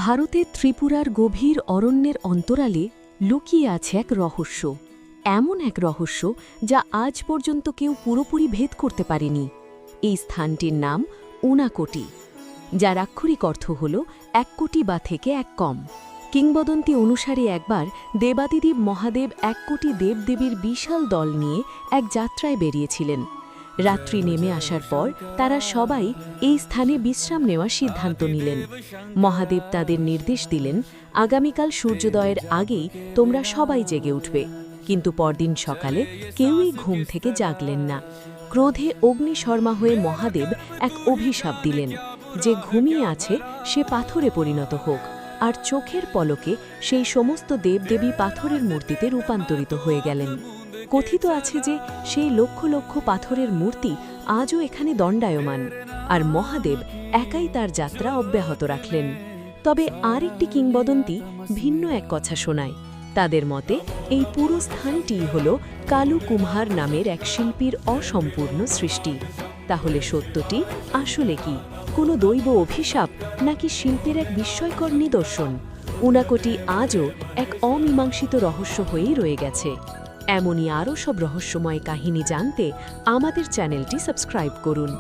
ভারতের ত্রিপুরার গভীর অরণ্যের অন্তরালে লুকিয়ে আছে এক রহস্য, এমন এক রহস্য যা আজ পর্যন্ত কেউ পুরোপুরি ভেদ করতে পারেনি। এই স্থানটির নাম ঊনাকোটি, যার আক্ষরিক অর্থ হল ১ কোটি বা থেকে ১ কম। কিংবদন্তি অনুসারে একবার দেবাদিদেব মহাদেব ১ কোটি দেবদেবীর বিশাল দল নিয়ে এক যাত্রায় বেরিয়েছিলেন। রাত্রি নেমে আসার পর তারা সবাই এই স্থানে বিশ্রাম নেওয়ার সিদ্ধান্ত নিলেন। মহাদেব তাদের নির্দেশ দিলেন, আগামীকাল সূর্যোদয়ের আগেই তোমরা সবাই জেগে উঠবে। কিন্তু পরদিন সকালে কেউই ঘুম থেকে জাগলেন না। ক্রোধে অগ্নিশর্মা হয়ে মহাদেব এক অভিশাপ দিলেন, যে ঘুমিয়ে আছে সে পাথরে পরিণত হোক, আর চোখের পলকে সেই সমস্ত দেবদেবী পাথরের মূর্তিতে রূপান্তরিত হয়ে গেলেন। কথিত আছে যে সেই লক্ষ লক্ষ পাথরের মূর্তি আজও এখানে দণ্ডায়মান, আর মহাদেব একাই তার যাত্রা অব্যাহত রাখলেন। তবে আর একটি কিংবদন্তি ভিন্ন এক কথা শোনায়। তাদের মতে এই পুরো স্থানটিই হল কালু কুম্হার নামের এক শিল্পীর অসম্পূর্ণ সৃষ্টি। তাহলে সত্যটি আসলে কি? কোনো দৈব অভিশাপ, নাকি শিল্পের এক বিস্ময়কর নিদর্শন? ঊনাকোটি আজও এক অমীমাংসিত রহস্য হয়েই রয়ে গেছে। এমনই আরও সব রহস্যময় কাহিনী জানতে আমাদের চ্যানেলটি সাবস্ক্রাইব করুন।